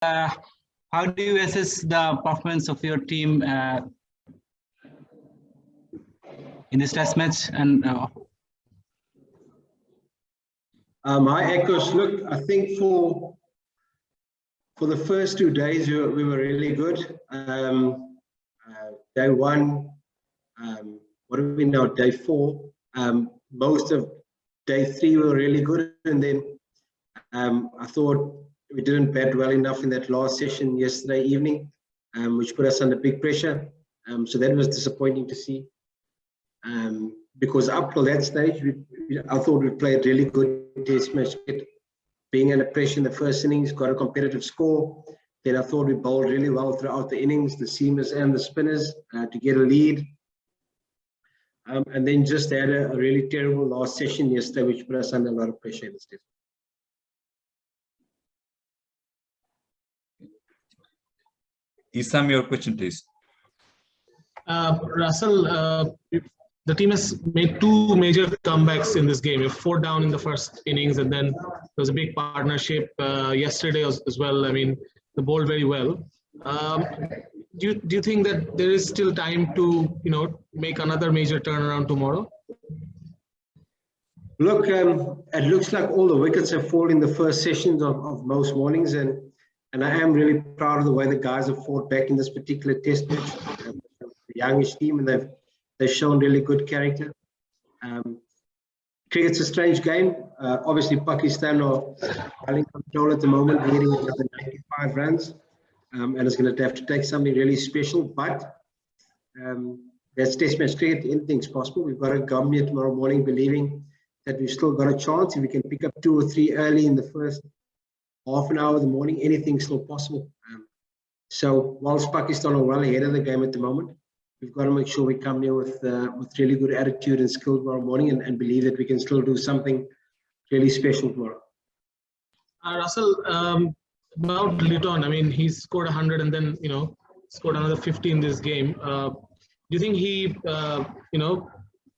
how do you assess the performance of your team in this test match? And my echoes. Look, I think for the first 2 days we were really good. Day one, what are we now? Day four. Most of day three we were really good, and then I thought we didn't bat well enough in that last session yesterday evening, which put us under big pressure. So that was disappointing to see. Because up till that stage, I thought we played really good test match. Being under pressure in the first innings, got a competitive score. Then I thought we bowled really well throughout the innings, the seamers and the spinners, to get a lead. And then just had a really terrible last session yesterday, which put us under a lot of pressure in this test. Isam, your question, please. Russell, the team has made 2 major comebacks in this game. You're 4 down in the first innings, and then there was a big partnership yesterday as well. I mean, they bowled very well. Do you think that there is still time to make another major turnaround tomorrow? Look, it looks like all the wickets have fallen in the first sessions of most mornings, and I am really proud of the way the guys have fought back in this particular test match. The youngish team, and they've shown really good character. Cricket's a strange game. Obviously, Pakistan are in control at the moment, leading another 95 runs, and it's going to have to take something really special. But that's test match cricket. Anything's possible. We've got to come here tomorrow morning believing that we've still got a chance. If we can pick up 2 or 3 early in the first half an hour of the morning, anything's still possible. So whilst Pakistan are well ahead of the game at the moment, we've got to make sure we come here with really good attitude and skill tomorrow morning, and believe that we can still do something really special tomorrow. Russell, about Luton, I mean, he's scored 100 and then scored another 50 in this game. Do you think he,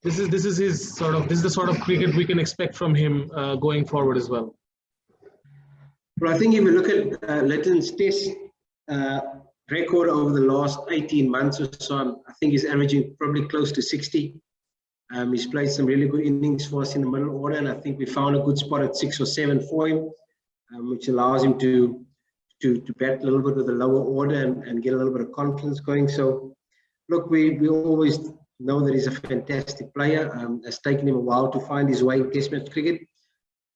this is the sort of cricket we can expect from him going forward as well? Well, I think if you look at Luton's test record over the last 18 months or so, I think he's averaging probably close to 60. He's played some really good innings for us in the middle order, and I think we found a good spot at 6 or 7 for him, which allows him to bat a little bit with the lower order and get a little bit of confidence going. So, look, we always know that he's a fantastic player. It's taken him a while to find his way in test match cricket.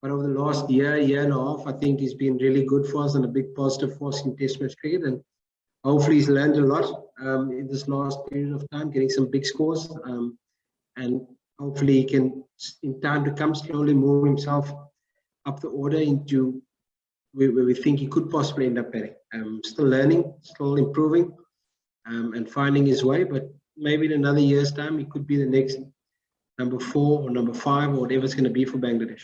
But over the last year and a half, I think he's been really good for us and a big positive force in test match cricket. And hopefully he's learned a lot in this last period of time, getting some big scores. And hopefully he can, in time to come, slowly move himself up the order into where we think he could possibly end up batting. Still learning, still improving, and finding his way. But maybe in another year's time, he could be the next number 4 or number 5 or whatever it's going to be for Bangladesh.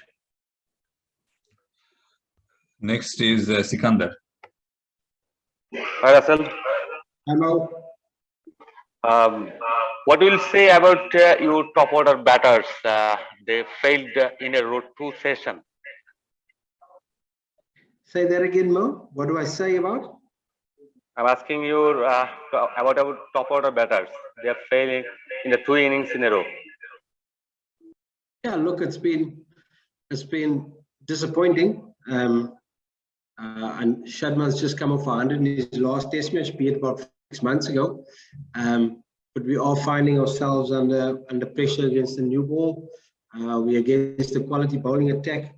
Next is Sikandar. Hi, Russell. Hello. What will you say about your top order batters? They failed in a row 2 session. Say that again, Mo. What do I say about? I'm asking you about our top order batters. They are failing in the 2 innings in a row. Yeah, look, it's been disappointing. And Shadman's just come off 100 in his last test match, be it about 6 months ago. But we are finding ourselves under pressure against the new ball. We against the quality bowling attack.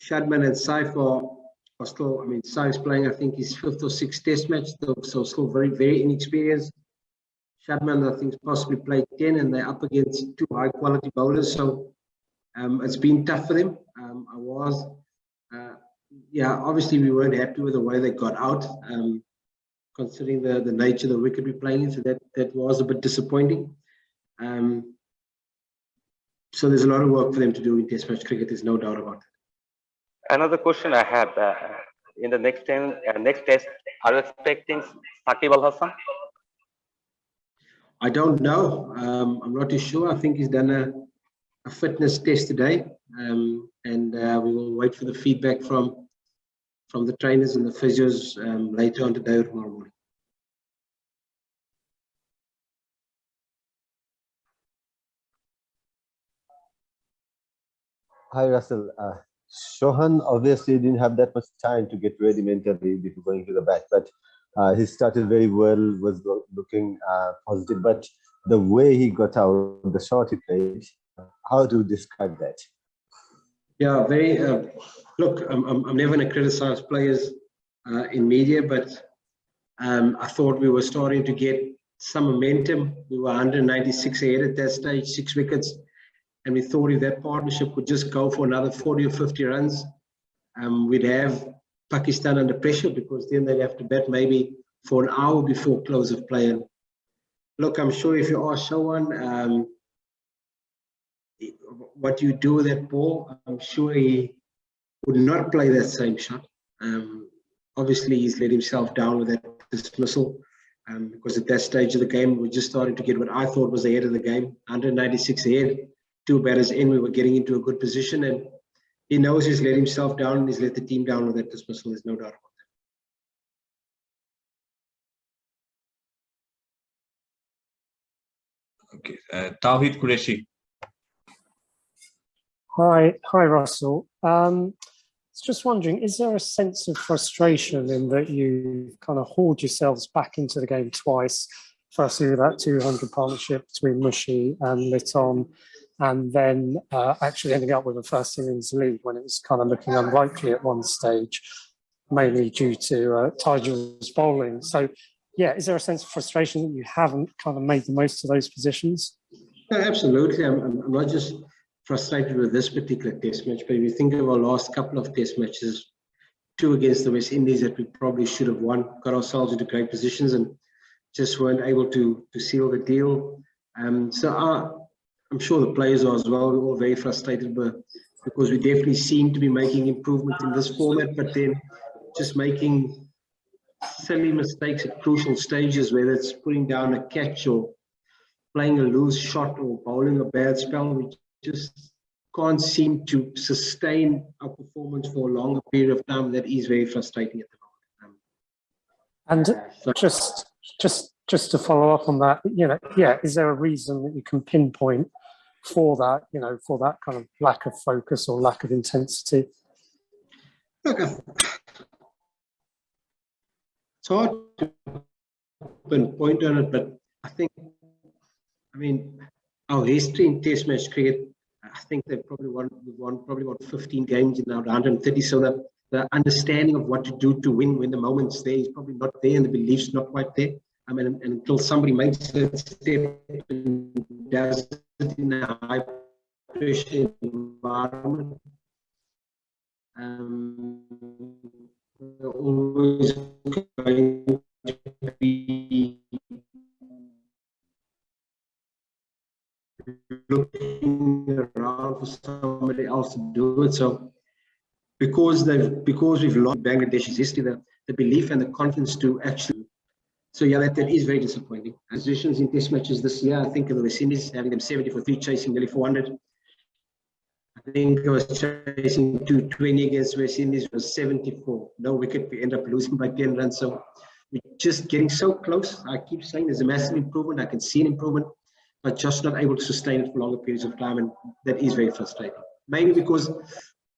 Shadman and Saif are still, I mean, Saif's playing, I think, his 5th or 6th test match, so still very, very inexperienced. Shadman, I think, possibly played 10, and they're up against 2 high quality bowlers. So it's been tough for them. Yeah, obviously we weren't happy with the way they got out, considering the nature of the wicket we're playing in. So that was a bit disappointing. So there's a lot of work for them to do in test match cricket. There's no doubt about it. Another question I have, in the next test, are you expecting Saqib Al Hasan? I don't know. I'm not too sure. I think he's done a fitness test today, and we will wait for the feedback from from the trainers and the physios later on today or tomorrow morning. Hi, Russell. Shohan obviously didn't have that much time to get ready mentally before going to the bat, but he started very well, was looking positive. But the way he got out, the shot he played, how do you describe that? Yeah, very. Look, I'm never going to criticize players in media, but I thought we were starting to get some momentum. We were 196 ahead at that stage, 6 wickets. And we thought if that partnership would just go for another 40 or 50 runs, we'd have Pakistan under pressure, because then they'd have to bat maybe for an hour before close of play. And look, I'm sure if you ask Shawan what you do with that ball, I'm sure he would not play that same shot. Obviously, he's let himself down with that dismissal, because at that stage of the game, we're just starting to get what I thought was ahead of the game, 196 ahead. 2 batters in, we were getting into a good position, and he knows he's let himself down and he's let the team down with that dismissal. There's no doubt about that. Okay, Tawhid Qureshi. Hi, Russell. I was just wondering, is there a sense of frustration in that you kind of hauled yourselves back into the game twice? Firstly, with that 200 partnership between Mushi and Litton, and then actually ending up with a first innings lead when it was kind of looking unlikely at one stage, mainly due to Tiger's bowling. So, yeah, is there a sense of frustration that you haven't kind of made the most of those positions? Yeah, absolutely. I'm not just frustrated with this particular test match, but if you think of our last couple of test matches, 2 against the West Indies that we probably should have won, got ourselves into great positions and just weren't able to seal the deal. So I'm sure the players are as well. We're all very frustrated, but because we definitely seem to be making improvement in this format, but then just making silly mistakes at crucial stages, whether it's putting down a catch or playing a loose shot or bowling a bad spell. We just can't seem to sustain our performance for a longer period of time. That is very frustrating at the moment. And just to follow up on that, is there a reason that you can pinpoint for that, for that kind of lack of focus or lack of intensity? Look, it's hard to pinpoint on it, but our history in Test match cricket, I think we've won probably about 15 games in our 130. So that the understanding of what to do to win when the moment's there is probably not there, and the belief's not quite there. And until somebody makes that step and does it in a high pressure environment, we're always going to be looking around for somebody else to do it. So because we've lost Bangladesh's history, the belief and the confidence to actually. So yeah, that is very disappointing. Positions in test matches this year, I think in the West Indies, having them 70 for 3, chasing nearly 400. I think I was chasing 220 against West Indies, was 74. No wicket, we end up losing by 10 runs. So we're just getting so close. I keep saying there's a massive improvement. I can see an improvement, but just not able to sustain it for longer periods of time. And that is very frustrating. Maybe because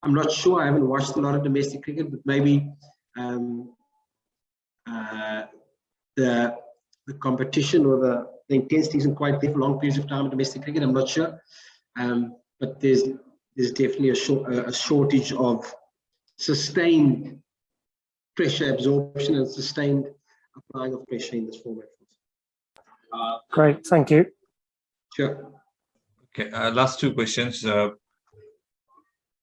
I'm not sure, I haven't watched a lot of domestic cricket, but maybe the competition or the intensity isn't quite there for long periods of time in domestic cricket. I'm not sure, but there's definitely a shortage of sustained pressure absorption and sustained applying of pressure in this format. Great, thank you. Sure. Okay, last 2 questions.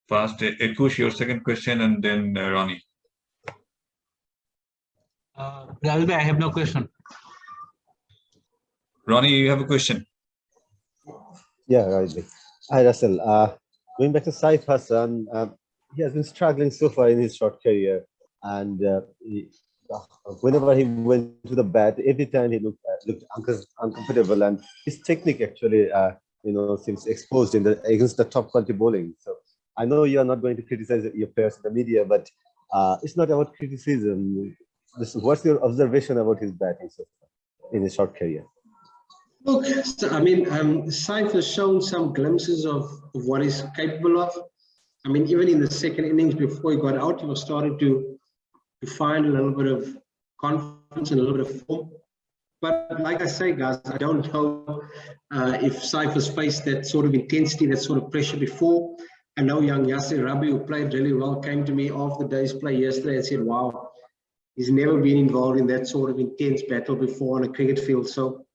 First, Ekush, your second question, and then Ronnie. Rahul, I have no question. Ronnie, you have a question? Yeah, right. Hi, Russell. Going back to Saif Hassan, he has been struggling so far in his short career, and whenever he went to the bat, every time he looked uncomfortable, and his technique actually, seems exposed against the top quality bowling. So I know you are not going to criticize your players in the media, but It's not about criticism. What's your observation about his batting so far in his short career? Look, I mean, Saif has shown some glimpses of what he's capable of. I mean, even in the second innings before he got out, he was starting to find a little bit of confidence and a little bit of form. But like I say, guys, I don't know if Saif has faced that sort of intensity, that sort of pressure before. I know young Yasir Rabi, who played really well, came to me after the day's play yesterday and said, wow, he's never been involved in that sort of intense battle before on a cricket field. So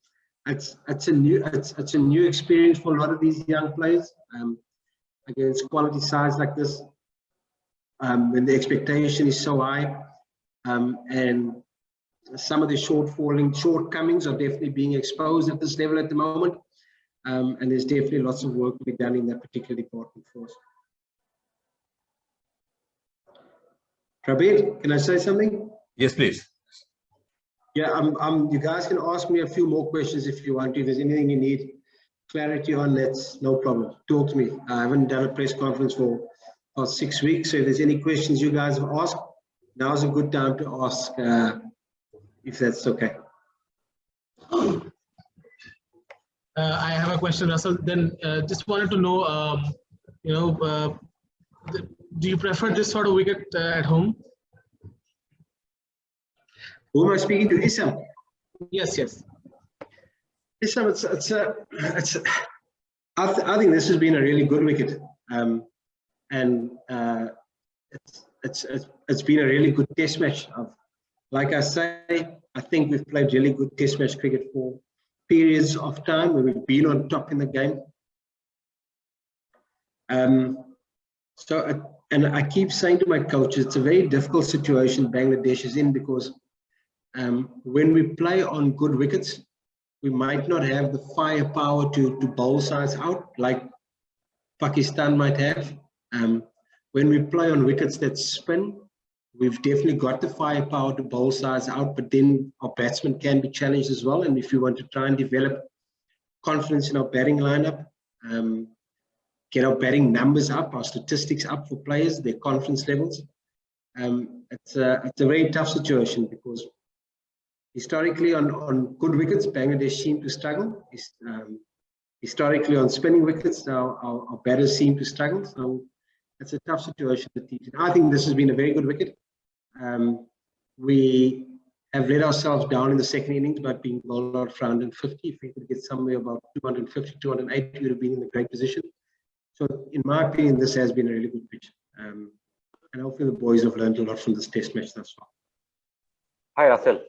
it's a new experience for a lot of these young players against quality sides like this, when the expectation is so high, and some of the shortcomings are definitely being exposed at this level at the moment, and there's definitely lots of work to be done in that particular department for us. Prabir, can I say something? Yes, please. Yeah, you guys can ask me a few more questions if you want to. If there's anything you need clarity on, that's no problem. Talk to me. I haven't done a press conference for about 6 weeks, so if there's any questions you guys have asked, now's a good time to ask, if that's okay. I have a question, Russell. Then just wanted to know, do you prefer this sort of wicket at home? Who am I speaking to? Isam. Yes, yes. Isam, I think this has been a really good wicket, and it's been a really good test match. Like I say, I think we've played really good test match cricket for periods of time where we've been on top in the game. And I keep saying to my coaches, it's a very difficult situation Bangladesh is in, because when we play on good wickets, we might not have the firepower to bowl sides out like Pakistan might have. When we play on wickets that spin, we've definitely got the firepower to bowl sides out, but then our batsmen can be challenged as well. And if you want to try and develop confidence in our batting lineup, get our batting numbers up, our statistics up for players, their confidence levels, it's a very tough situation, because historically on good wickets, Bangladesh seem to struggle. Historically on spinning wickets, our batters seem to struggle. So it's a tough situation to teach. I think this has been a very good wicket. We have let ourselves down in the second innings by being bowled out for 150. If we could get somewhere about 250, 280, we would have been in a great position. So in my opinion, this has been a really good pitch. And hopefully the boys have learned a lot from this test match thus far. Hi, Russell.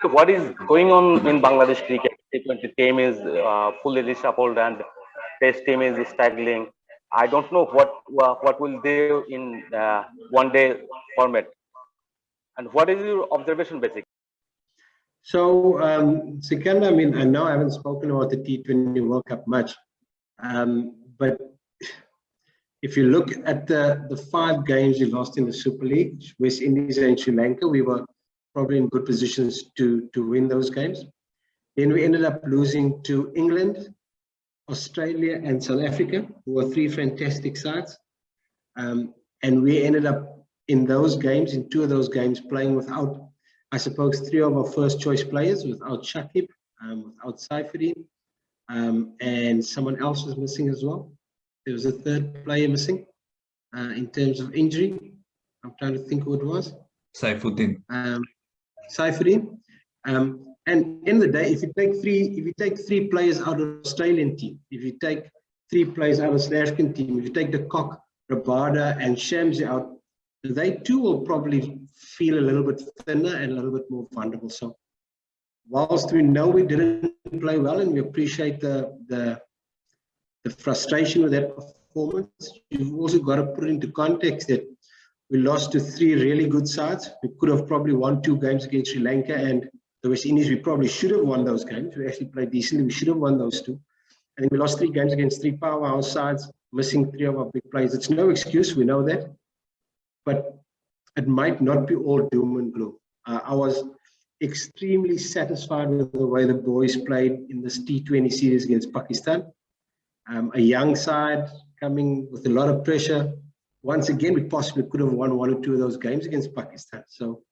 What is going on in Bangladesh cricket? T20 team is fully reshuffled and test team is struggling. I don't know what will do in one-day format. And what is your observation, basically? So, Sikandar, I mean, I know I haven't spoken about the T20 World Cup much, but if you look at the 5 games we lost in the Super League, West Indies and Sri Lanka, we were probably in good positions to win those games. Then we ended up losing to England, Australia and South Africa, who were 3 fantastic sides. And we ended up in those games, in 2 of those games, playing without, I suppose, 3 of our first choice players, without Shakib, without Saifuddin, and someone else was missing as well. There was a 3rd player missing in terms of injury. I'm trying to think who it was. Saifuddin. Saifuddin. And in the day, if you take 3 players out of the Australian team, if you take 3 players out of the South African team, if you take the Cock, Rabada and Shamsi out, they too will probably feel a little bit thinner and a little bit more vulnerable. So whilst we know we didn't play well and we appreciate the frustration with that performance, you've also got to put it into context that we lost to 3 really good sides. We could have probably won 2 games against Sri Lanka and the West Indies. We probably should have won those games. We actually played decently. We should have won those 2. And then we lost 3 games against 3 powerhouse sides, missing 3 of our big players. It's no excuse, we know that. But it might not be all doom and gloom. I was extremely satisfied with the way the boys played in this T20 series against Pakistan. A young side coming with a lot of pressure, once again, we possibly could have won one or two of those games against Pakistan. So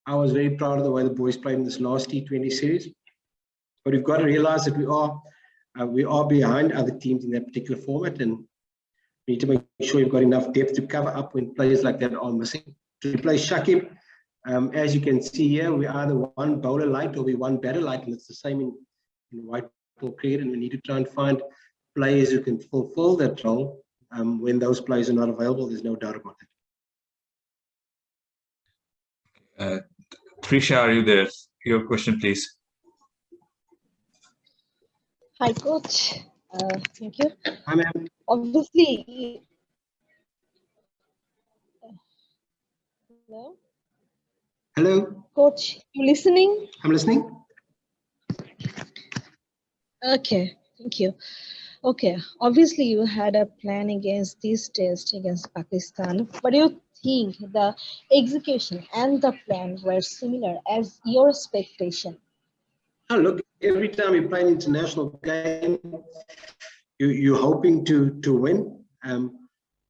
I was very proud of the way the boys played in this last T20 series. But we've got to realize that we are behind other teams in that particular format, and we need to make sure you've got enough depth to cover up when players like that are missing. To play Shakib, as you can see here, we are either one bowler light or we one batter light, and it's the same in white ball cricket, and we need to try and find players who can fulfill that role when those players are not available. There's no doubt about that. Trisha, are you there? Your question, please. Hi, coach. Thank you. Hi, ma'am. Obviously, hello, Hello, coach. You listening? I'm listening. Okay, thank you. Okay, obviously you had a plan against this test against Pakistan, but you think the execution and the plan were similar as your expectation? Oh, look, every time you play an international game, you're hoping to win.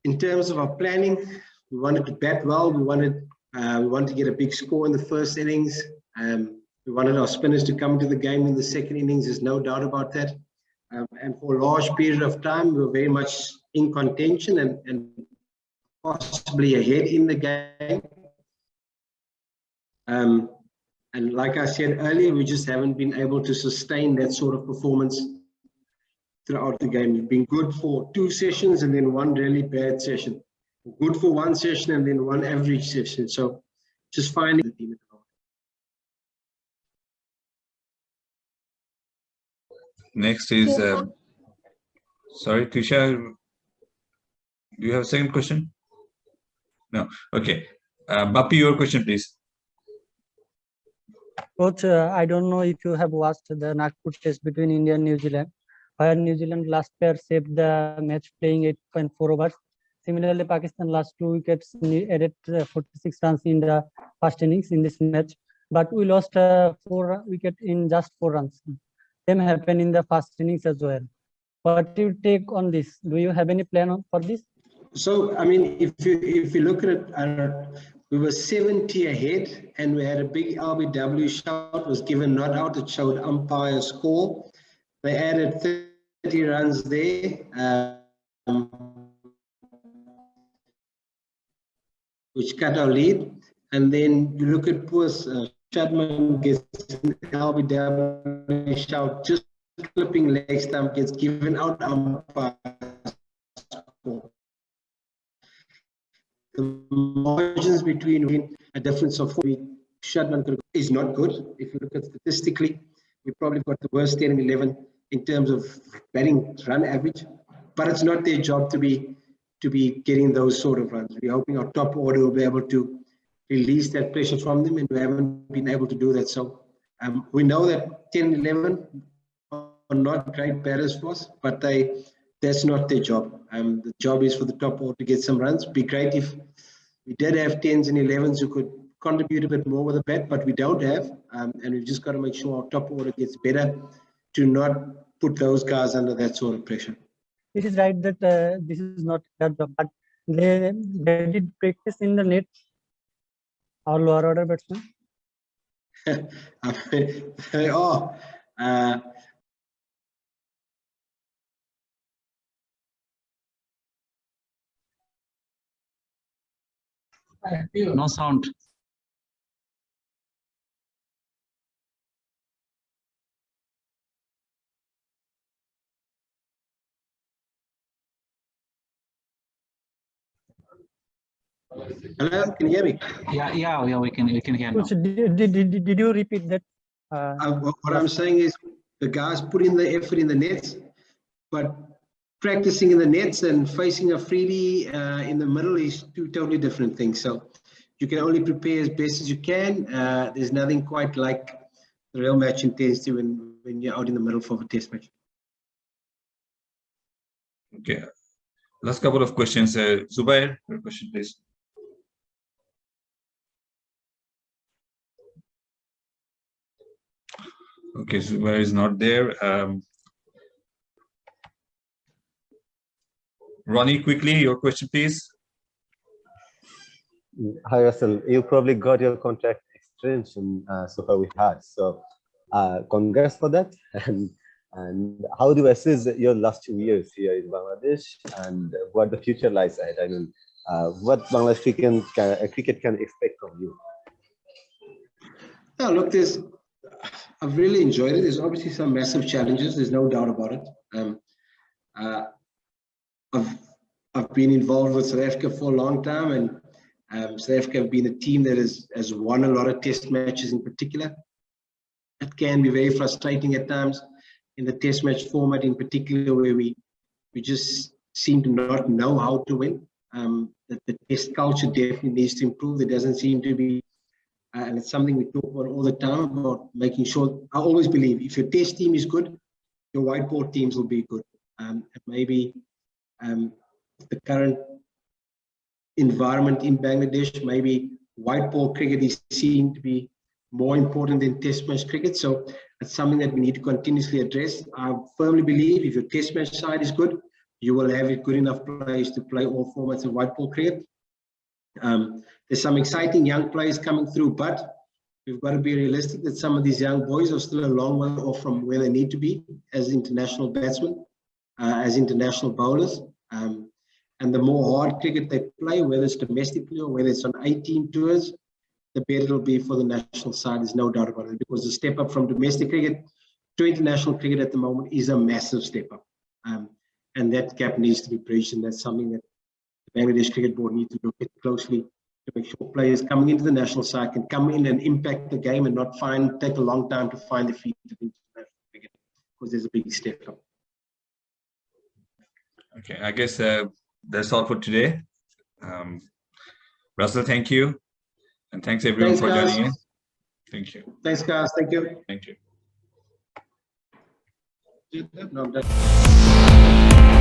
In terms of our planning, we wanted to bat well. We wanted to get a big score in the first innings. We wanted our spinners to come to the game in the second innings. There's no doubt about that. And for a large period of time, we were very much in contention and possibly ahead in the game. And like I said earlier, we just haven't been able to sustain that sort of performance throughout the game. We've been good for 2 sessions and then one really bad session. Good for 1 session and then 1 average session. So just finding the team at the moment. Next is, sorry, Trisha, do you have a second question? No. Okay. Bapi, your question, please. Coach, I don't know if you have watched the Nagpur test between India and New Zealand, where New Zealand last pair saved the match playing 8.4 overs. Similarly, Pakistan last 2 wickets added 46 runs in the first innings in this match, but we lost 4 wickets in just 4 runs. Same happened in the first innings as well. What do you take on this? Do you have any plan for this? So, I mean, if you look at it, we were 70 ahead and we had a big LBW shout, was given not out. It showed umpire score. They added 30 runs there, which cut our lead. And then you look at poor Shadman gets an LBW shout, just clipping leg stump, gets given out umpire score. The margins between a difference of 4 Shadman is not good. If you look at statistically, we probably got the worst 10 and 11 in terms of batting run average, but it's not their job to be getting those sort of runs. We're hoping our top order will be able to release that pressure from them, and we haven't been able to do that. So we know that 10 and 11 are not great batters for us, but that's not their job. The job is for the top order to get some runs. It'd be great if we did have 10s and 11s who could contribute a bit more with the bat, but we don't have. And we've just got to make sure our top order gets better to not put those guys under that sort of pressure. It is right that this is not their job, but they did practice in the net, our lower order batsmen. They are. No sound. Hello, can you hear me? Yeah, we can hear now. Coach, did you repeat that? What I'm saying is the guys put in the effort in the nets, but practicing in the nets and facing a freebie in the middle is 2 totally different things. So you can only prepare as best as you can. There's nothing quite like the real match intensity when you're out in the middle for a test match. Okay. Last couple of questions. Zubair, your question, please. Okay, Zubair is not there. Ronnie, quickly, your question, please. Hi, Russell. You probably got your contract extension so far we had. So congrats for that. And how do you assess your last 2 years here in Bangladesh and what the future lies ahead? I mean, what Bangladesh cricket can expect from you? Yeah, look, I've really enjoyed it. There's obviously some massive challenges. There's no doubt about it. I've been involved with South Africa for a long time, and South Africa have been a team that has won a lot of test matches in particular. It can be very frustrating at times in the test match format in particular, where we just seem to not know how to win. The test culture definitely needs to improve. There doesn't seem to be, and it's something we talk about all the time, about making sure. I always believe if your test team is good, your white ball teams will be good. Maybe the current environment in Bangladesh, maybe white ball cricket is seen to be more important than test match cricket. So it's something that we need to continuously address. I firmly believe if your test match side is good, you will have good enough players to play all formats of white ball cricket. There's some exciting young players coming through, but we've got to be realistic that some of these young boys are still a long way off from where they need to be as international batsmen, as international bowlers. And the more hard cricket they play, whether it's domestically or whether it's on 18 tours, the better it'll be for the national side. There's no doubt about it, because the step up from domestic cricket to international cricket at the moment is a massive step up. And that gap needs to be bridged, and that's something that the Bangladesh Cricket Board needs to look at closely to make sure players coming into the national side can come in and impact the game and not take a long time to find the feet of international cricket, because there's a big step up. Okay, I guess that's all for today. Russell, thank you. And thanks everyone for joining in. Thank you. Thanks, guys. Thank you. Thank you. No, I'm done.